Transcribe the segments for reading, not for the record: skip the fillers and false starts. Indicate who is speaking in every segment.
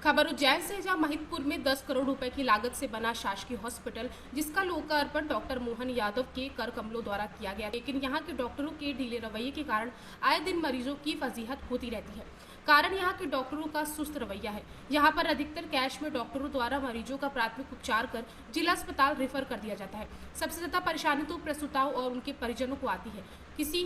Speaker 1: खबर उज्जैन से, जहां महिदपुर में 10 करोड़ रुपए की लागत से बना शासकीय हॉस्पिटल, जिसका लोकार्पण डॉक्टर मोहन यादव के कर कमलों द्वारा किया गया, लेकिन यहां के डॉक्टरों के ढीले रवैये के कारण आए दिन मरीजों की फजीहत होती रहती है। कारण यहां के डॉक्टरों का सुस्त रवैया है। यहां पर अधिकतर कैश में डॉक्टरों द्वारा मरीजों का प्राथमिक उपचार कर जिला अस्पताल रेफर कर दिया जाता है। सबसे ज्यादा परेशानी तो प्रसूताओं और उनके परिजनों को आती है। किसी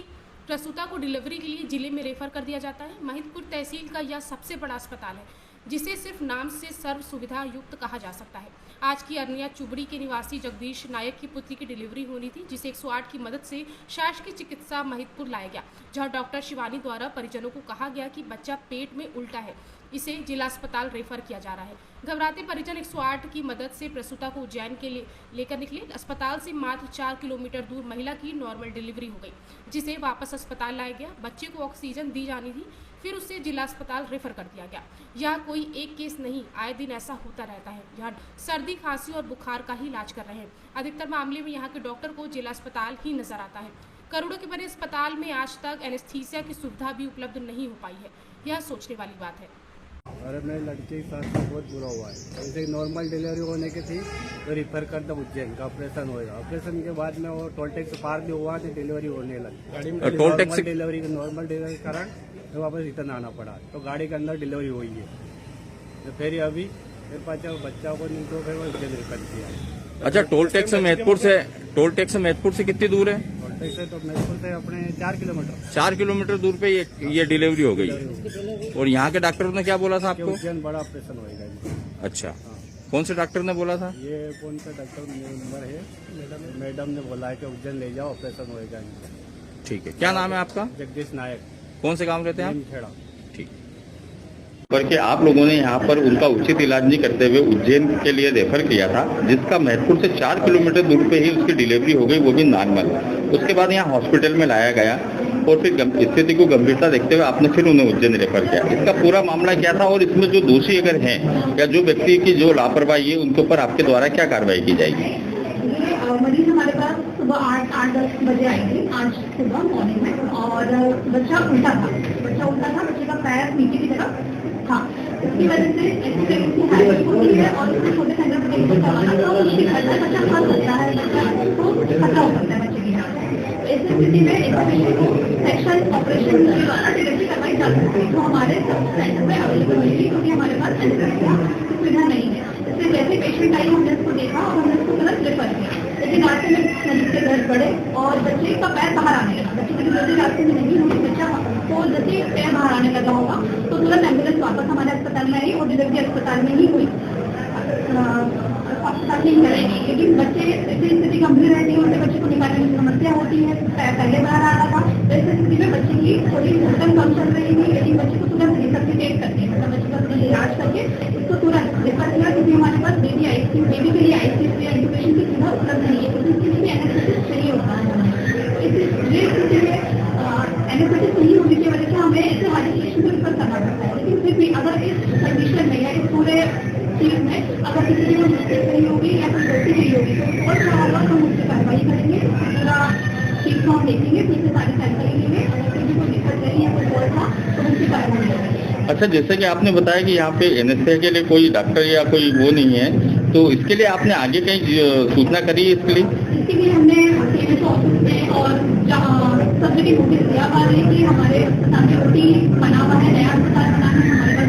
Speaker 1: प्रसूता को डिलीवरी के लिए जिले में रेफर कर दिया जाता है। महिदपुर तहसील का यह सबसे बड़ा अस्पताल है, जिसे सिर्फ नाम से सर्व सुविधा युक्त कहा जा सकता है। आज की अरनिया चुबड़ी के निवासी जगदीश नायक की पुत्री की डिलीवरी होनी थी, जिसे 108 की मदद से शासकीय चिकित्सा महिदपुर लाया गया, जहां डॉक्टर शिवानी द्वारा परिजनों को कहा गया कि बच्चा पेट में उल्टा है, इसे जिला अस्पताल रेफर किया जा रहा है। घबराते परिजन 108 की मदद से प्रसूता को उज्जैन के लिए लेकर निकले। अस्पताल से मात्र 4 किलोमीटर दूर महिला की नॉर्मल डिलीवरी हो गई, जिसे वापस अस्पताल लाया गया। बच्चे को ऑक्सीजन दी जानी थी, फिर उसे जिला अस्पताल रेफर कर दिया गया। यह कोई एक केस नहीं, आए दिन ऐसा होता रहता है। यहाँ सर्दी, खांसी और बुखार का ही इलाज कर रहे हैं। अधिकतर मामले में यहाँ के डॉक्टर को जिला अस्पताल ही नजर आता है। करोड़ों के बने अस्पताल में आज तक एनेस्थीसिया की सुविधा भी उपलब्ध नहीं हो पाई है। यह सोचने वाली बात है।
Speaker 2: अरे मेरे लड़के के साथ तो बहुत बुरा हुआ है। जैसे नॉर्मल डिलीवरी होने की थी तो रिफर कर दो उज्जैन का, ऑपरेशन होएगा। ऑपरेशन के बाद में वो टोल टैक्स पार भी हुआ तो डिलीवरी होने लगी। नॉर्मल डिलीवरी के कारण तो वापस रिटर्न आना पड़ा, तो गाड़ी के अंदर डिलीवरी हुई है। तो फिर अभी फिर बच्चा को नहीं तो फिर वो उज्जैन रिफर किया।
Speaker 3: अच्छा, टोल टैक्स महतपुर से कितनी दूर है?
Speaker 2: से तो महतपुर से अपने 4 किलोमीटर
Speaker 3: दूर पे ये डिलीवरी हो गई। और यहाँ के डॉक्टरों ने क्या बोला था आपको?
Speaker 2: उज्जैन बड़ा ऑपरेशन होएगा।
Speaker 3: अच्छा, कौन से डॉक्टर ने बोला था?
Speaker 2: ये कौन सा डॉक्टर नंबर है, मैडम ने बोला है कि उज्जैन ले जाओ, ऑपरेशन होएगा।
Speaker 3: ठीक है, क्या नाम है आपका?
Speaker 2: जगदीश नायक।
Speaker 3: कौन से गाँव रहते हैं आप?
Speaker 2: खेड़ा।
Speaker 3: ठीक।
Speaker 4: करके आप लोगों ने यहाँ पर उनका उचित इलाज नहीं करते हुए उज्जैन के लिए रेफर किया था, जिसका महतपुर से 4 किलोमीटर दूर पे ही उसकी डिलीवरी हो गई, वो भी नॉर्मल। उसके बाद यहाँ हॉस्पिटल में लाया गया और फिर स्थिति को गंभीरता देखते हुए आपने फिर उन्हें उज्जैन रेफर किया। इसका पूरा मामला क्या था और इसमें जो दोषी अगर हैं या जो व्यक्ति की जो लापरवाही है उनके ऊपर आपके द्वारा क्या कार्रवाई की जाएगी?
Speaker 5: मरीज हमारे पास सुबह 8-10 बजे आई थी, आज सुबह मॉर्निंग में, और बच्चा उल्टा था। बच्चे का पैर नीचे की तरफ था। इसकी वजह से होती है और छोटे सेंटर तो उसकी बच्चा फंस सकता है, बच्चा को खतरा हो सकता है बच्चे की जान। ऐसी स्थिति में एक पेशेंट को सेक्शन ऑपरेशन के द्वारा डिलीवरी करवाई जा सकती है, तो हमारे सेंटर में अवेलेबल होगी, क्योंकि हमारे पास सुविधा नहीं है। इसलिए जैसे पेशेंट आई हमने उसको देखा और हमने उसको तुरंत रेफर किया। लेकिन रास्ते में मरीज के घर बढ़े और बच्चे का पैर बाहर आने लगा। बच्चे की डिलीवरी रास्ते में नहीं हुई, बच्चा तो जैसे पैर बाहर आने लगा होगा तो तुरंत एम्बुलेंस वापस हमारे अस्पताल में आई और डिलीवरी अस्पताल में ही हुई, अस्पताल में ही कराएगी। लेकिन बच्चे ऐसी स्थिति गंभीर रहती है, उनके बच्चे को निकालने में समस्या होती है, पहले बाहर आ रहा था। तो ऐसी स्थिति में बच्चे की थोड़ी सिस्टम कम चल रही थी, लेकिन बच्चे को तुरंत रिसब्सिटेट करके, मतलब बच्चे का इलाज करके उसको तुरंत रेफर किया, क्योंकि हमारे पास बेबी के लिए आईसीयू या इंक्यूबेशन की सुविधा उपलब्ध नहीं है, क्योंकि इसके लिए एनेस्थेसिस चाहिए होता है। इस स्थिति में एनेस्थेसिस नहीं होने की वजह से हमें इसे हमारे पेशेंट को रेफर करना पड़ता है। लेकिन फिर भी अगर इस कंडीशन में या इस पूरे चीज में अगर किसी की मिस्टेक नहीं होगी या फिर गलती नहीं होगी तो और थोड़ा और हम उससे कार्रवाई करेंगे, पूरा ठीक हम देखेंगे, फिर से सारी सैंपलिंग लेंगे। अगर किसी को दिक्कत नहीं है, कोई बोल था तो उनकी कार्रवाई करेंगे।
Speaker 4: अच्छा, जैसे कि आपने बताया कि यहाँ पे एनेस्थीसिया के लिए कोई डॉक्टर या कोई वो नहीं है, तो इसके लिए आपने आगे कहीं सूचना करी है? इसके लिए
Speaker 5: हमने ऑफिस में और सब जगह नोटिस दिया हुआ है कि हमारे अस्पताल में ओटी बना हुआ है, नया अस्पताल बना है हमारे पास,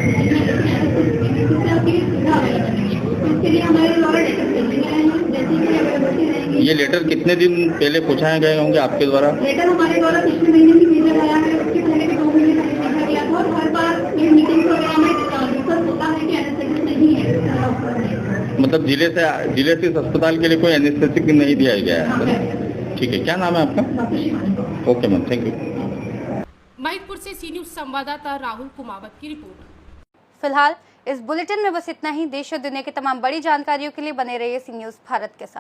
Speaker 5: सुविधा अवेलेबल नहीं है। तो इसके लिए हमारे द्वारा लेटर भेजे गए हैं, जैसे कि अवेलेबिलिटी रहेगी।
Speaker 4: ये लेटर कितने दिन पहले पहुँचाए गए होंगे आपके द्वारा?
Speaker 5: लेटर हमारे द्वारा पिछले महीने भी भेजा गया है, उसके पहले भी 2 महीने पहले भेजा गया था, और हर बार ये मीटिंग वगैरह में डिस्कस होता है कि एनेस्थेसिस नहीं है।
Speaker 4: मतलब जिले से इस अस्पताल के लिए कोई एनेस्थेसिक नहीं दिया गया है? ठीक है, क्या नाम है आपका? Okay ma'am, thank you.
Speaker 1: Mahidpur से सी न्यूज संवाददाता राहुल कुमावत की रिपोर्ट।
Speaker 6: फिलहाल इस बुलेटिन में बस इतना ही। देश और दुनिया की तमाम बड़ी जानकारियों के लिए बने रहिए सी न्यूज भारत के साथ।